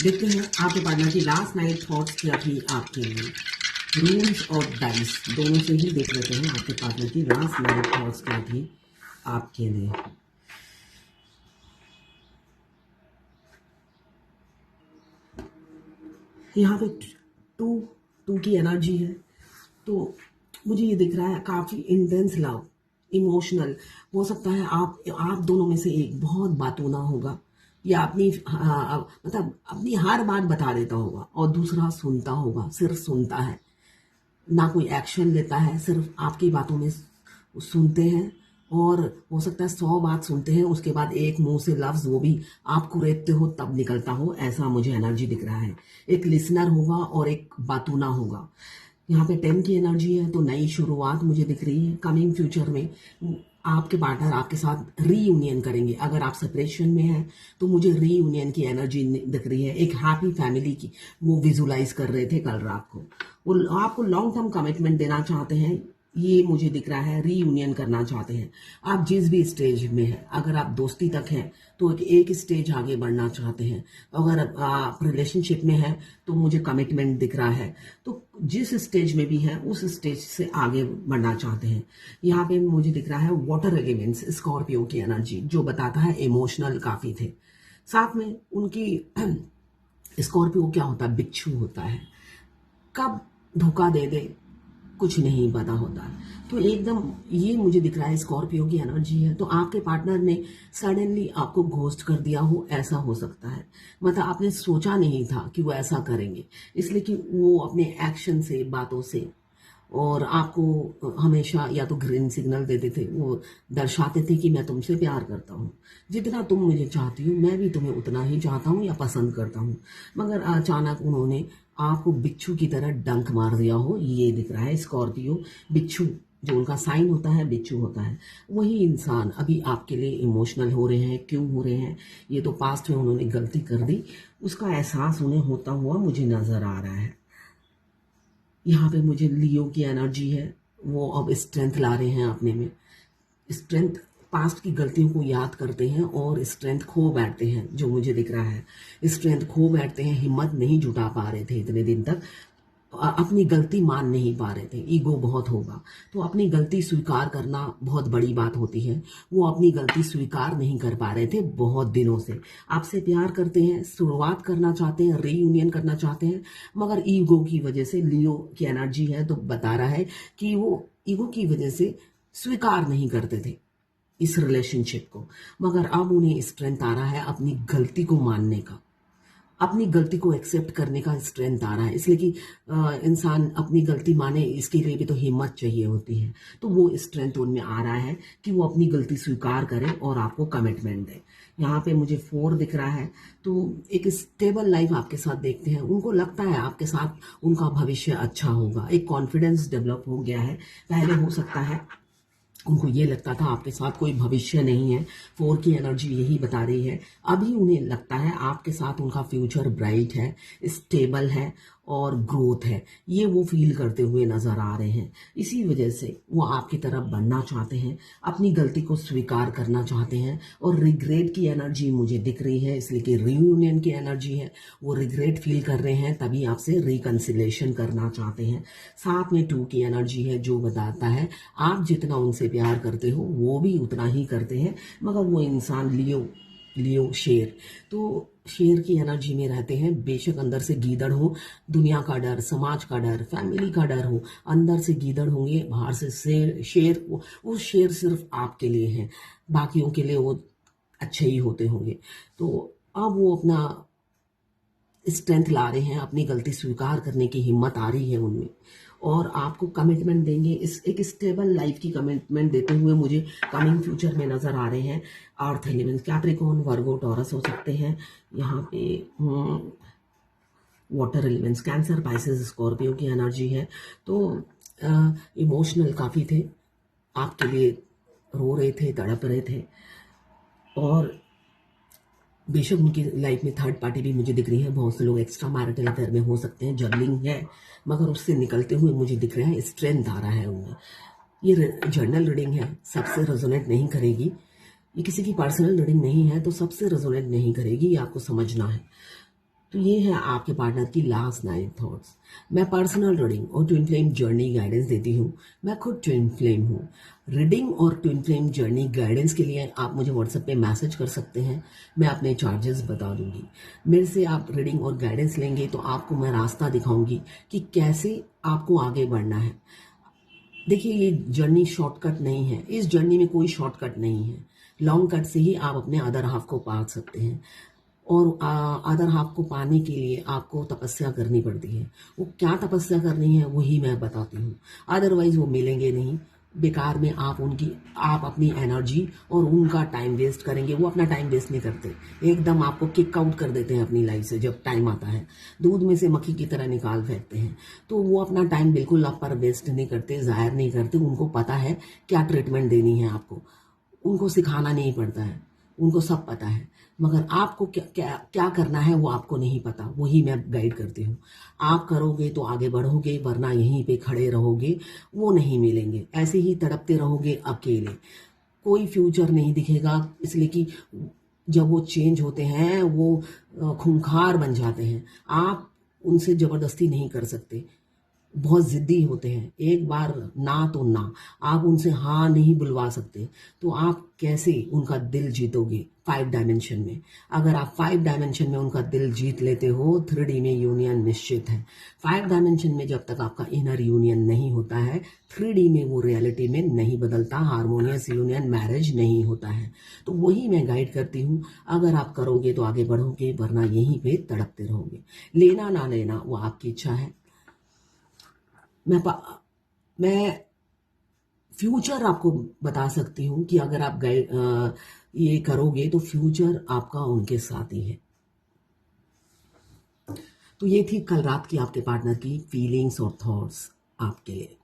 देखते हैं आपके पार्टनर की लास्ट नाइट थॉट्स क्या थी आपके लिए। रूल्स और डाइस दोनों से ही देख लेते हैं आपके पार्टनर की लास्ट नाइट थॉट्स क्या थी आपके लिए। यहाँ पे टू टू की एनर्जी है, तो मुझे ये दिख रहा है काफ़ी इंटेंस लव, इमोशनल। हो सकता है आप दोनों में से एक बहुत बातूना होगा या मतलब अपनी हर बात बता देता होगा और दूसरा सुनता होगा, सिर्फ सुनता है, ना कोई एक्शन लेता है, सिर्फ आपकी बातों में सुनते हैं। और हो सकता है 100 बात सुनते हैं, उसके बाद एक मुंह से लफ्ज़ वो भी आप कुरेदते हो तब निकलता हो, ऐसा मुझे एनर्जी दिख रहा है। एक लिसनर होगा और एक बातूना होगा। यहाँ पे 10 की एनर्जी है, तो नई शुरुआत मुझे दिख रही है। कमिंग फ्यूचर में आपके पार्टनर आपके साथ रीयूनियन करेंगे। अगर आप सेपरेशन में हैं तो मुझे रीयूनियन की एनर्जी दिख रही है। एक हैप्पी फैमिली की वो विजुलाइज कर रहे थे कल रात को। वो आपको लॉन्ग टर्म कमिटमेंट देना चाहते हैं, ये मुझे दिख रहा है। रीयूनियन करना चाहते हैं। आप जिस भी स्टेज में हैं, अगर आप दोस्ती तक हैं तो एक स्टेज आगे बढ़ना चाहते हैं। अगर आप रिलेशनशिप में हैं तो मुझे कमिटमेंट दिख रहा है। तो जिस स्टेज में भी हैं उस स्टेज से आगे बढ़ना चाहते हैं। यहाँ पे मुझे दिख रहा है वाटर एलिमेंट्स, स्कॉर्पियो की एनर्जी, जो बताता है इमोशनल काफ़ी थे। साथ में उनकी स्कॉर्पियो क्या होता है, बिच्छू होता है। कब धोखा दे दे कुछ नहीं पता होता है। तो एकदम ये मुझे दिख रहा है स्कॉर्पियो की एनर्जी है। तो आपके पार्टनर ने सडनली आपको घोस्ट कर दिया हो, ऐसा हो सकता है। मतलब आपने सोचा नहीं था कि वो ऐसा करेंगे, इसलिए कि वो अपने एक्शन से, बातों से और आपको हमेशा या तो ग्रीन सिग्नल देते थे, वो दर्शाते थे कि मैं तुमसे प्यार करता हूँ, जितना तुम मुझे चाहती हो मैं भी तुम्हें उतना ही चाहता हूँ या पसंद करता हूँ। मगर अचानक उन्होंने आपको बिच्छू की तरह डंक मार दिया हो, ये दिख रहा है। स्कॉर्पियो बिच्छू, जो उनका साइन होता है बिच्छू होता है। वही इंसान अभी आपके लिए इमोशनल हो रहे हैं। क्यों हो रहे हैं? ये तो पास्ट में उन्होंने गलती कर दी, उसका एहसास उन्हें होता हुआ मुझे नजर आ रहा है। यहाँ पे मुझे लियो की एनर्जी है, वो अब स्ट्रेंथ ला रहे हैं अपने में। स्ट्रेंथ, पास्ट की गलतियों को याद करते हैं और स्ट्रेंथ खो बैठते हैं, जो मुझे दिख रहा है। स्ट्रेंथ खो बैठते हैं, हिम्मत नहीं जुटा पा रहे थे इतने दिन तक, अपनी गलती मान नहीं पा रहे थे। ईगो बहुत होगा, तो अपनी गलती स्वीकार करना बहुत बड़ी बात होती है। वो अपनी गलती स्वीकार नहीं कर पा रहे थे बहुत दिनों से। आपसे प्यार करते हैं, शुरुआत करना चाहते हैं, रीयूनियन करना चाहते हैं, मगर ईगो की वजह से, लियो की एनर्जी है तो बता रहा है कि वो ईगो की वजह से स्वीकार नहीं करते थे इस रिलेशनशिप को। मगर अब उन्हें स्ट्रेंथ आ रहा है अपनी गलती को मानने का, अपनी गलती को एक्सेप्ट करने का स्ट्रेंथ आ रहा है। इसलिए कि इंसान अपनी गलती माने, इसके लिए भी तो हिम्मत चाहिए होती है। तो वो स्ट्रेंथ उनमें आ रहा है कि वो अपनी गलती स्वीकार करें और आपको कमिटमेंट दें। यहाँ पे मुझे 4 दिख रहा है, तो एक स्टेबल लाइफ आपके साथ देखते हैं। उनको लगता है आपके साथ उनका भविष्य अच्छा होगा। एक कॉन्फिडेंस डेवलप हो गया है। पहले हो सकता है उनको ये लगता था आपके साथ कोई भविष्य नहीं है। 4 की एनर्जी यही बता रही है। अभी उन्हें लगता है आपके साथ उनका फ्यूचर ब्राइट है, स्टेबल है और ग्रोथ है। ये वो फील करते हुए नजर आ रहे हैं। इसी वजह से वो आपकी तरफ बढ़ना चाहते हैं, अपनी गलती को स्वीकार करना चाहते हैं। और रिग्रेट की एनर्जी मुझे दिख रही है, इसलिए कि रीयूनियन की एनर्जी है। वो रिग्रेट फील कर रहे हैं, तभी आपसे रिकंसिलेशन करना चाहते हैं। साथ में 2 की एनर्जी है, जो बताता है आप जितना उनसे प्यार करते हो वो भी उतना ही करते हैं। मगर वो इंसान लियो शेर, तो शेर की एनर्जी में रहते हैं। बेशक अंदर से गीदड़ हो, दुनिया का डर, समाज का डर, फैमिली का डर हो, अंदर से गीदड़ होंगे, बाहर से शेर। वो शेर सिर्फ आपके लिए है, बाकियों के लिए वो अच्छे ही होते होंगे। तो अब वो अपना स्ट्रेंथ ला रहे हैं, अपनी गलती स्वीकार करने की हिम्मत आ रही है उनमें, और आपको कमिटमेंट देंगे। इस एक स्टेबल लाइफ की कमिटमेंट देते हुए मुझे कमिंग फ्यूचर में नजर आ रहे हैं। अर्थ एलिमेंट्स कैप्रिकॉर्न, वर्गो, टॉरस हो सकते हैं। यहाँ पे water elements cancer, Pisces, Scorpio की एनर्जी है। तो इमोशनल काफ़ी थे, आपके लिए रो रहे थे, तड़प रहे थे। और बेशक उनकी लाइफ में थर्ड पार्टी भी मुझे दिख रही है। बहुत से लोग एक्स्ट्रा मैरिटल अफेयर में हो सकते हैं, जर्नलिंग है, मगर उससे निकलते हुए मुझे दिख रहे हैं। स्ट्रेंथ आ रहा है उनमें। ये जर्नल रीडिंग है, सबसे रेजोनेट नहीं करेगी। ये किसी की पर्सनल रीडिंग नहीं है, तो सबसे रेजोनेट नहीं करेगी, ये आपको समझना है। तो ये है आपके पार्टनर की लास्ट 9 थॉट्स। मैं पर्सनल रीडिंग और ट्विन फ्लेम जर्नी गाइडेंस देती हूँ। मैं खुद ट्विन फ्लेम हूँ। रीडिंग और ट्विन फ्लेम जर्नी गाइडेंस के लिए आप मुझे व्हाट्सएप पे मैसेज कर सकते हैं। मैं अपने चार्जेस बता दूंगी। मेरे से आप रीडिंग और गाइडेंस लेंगे तो आपको मैं रास्ता दिखाऊंगी कि कैसे आपको आगे बढ़ना है। देखिए, ये जर्नी शॉर्टकट नहीं है। इस जर्नी में कोई शॉर्टकट नहीं है। लॉन्ग कट से ही आप अपने अदर हाफ को पा सकते हैं। और अदर हाफ को पाने के लिए आपको तपस्या करनी पड़ती है। वो क्या तपस्या करनी है वही मैं बताती हूँ। अदरवाइज वो मिलेंगे नहीं। बेकार में आप अपनी एनर्जी और उनका टाइम वेस्ट करेंगे। वो अपना टाइम वेस्ट नहीं करते, एकदम आपको किक आउट कर देते हैं अपनी लाइफ से। जब टाइम आता है दूध में से मक्खी की तरह निकाल फेंकते हैं। तो वो अपना टाइम बिल्कुल आप पर वेस्ट नहीं करते, ज़ाहिर नहीं करते। उनको पता है क्या ट्रीटमेंट देनी है आपको। उनको सिखाना नहीं पड़ता है, उनको सब पता है। मगर आपको क्या क्या क्या करना है वो आपको नहीं पता, वही मैं गाइड करती हूँ। आप करोगे तो आगे बढ़ोगे, वरना यहीं पे खड़े रहोगे, वो नहीं मिलेंगे। ऐसे ही तड़पते रहोगे अकेले, कोई फ्यूचर नहीं दिखेगा। इसलिए कि जब वो चेंज होते हैं वो खूंखार बन जाते हैं। आप उनसे ज़बरदस्ती नहीं कर सकते। बहुत ज़िद्दी होते हैं। एक बार ना तो ना, आप उनसे हाँ नहीं बुलवा सकते। तो आप कैसे उनका दिल जीतोगे 5 डायमेंशन में? अगर आप 5 डायमेंशन में उनका दिल जीत लेते हो, 3D में यूनियन निश्चित है। 5 डायमेंशन में जब तक आपका इनर यूनियन नहीं होता है, 3D में वो रियलिटी में नहीं बदलता। हारमोनियस यूनियन मैरिज नहीं होता है। तो वही मैं गाइड करती हूँ। अगर आप करोगे तो आगे बढ़ोगे, वरना यहीं पे तड़पते रहोगे। लेना ना लेना वो आपकी इच्छा है। मैं फ्यूचर आपको बता सकती हूँ कि अगर आप ये करोगे तो फ्यूचर आपका उनके साथ ही है। तो ये थी कल रात की आपके पार्टनर की फीलिंग्स और थॉट्स आपके लिए।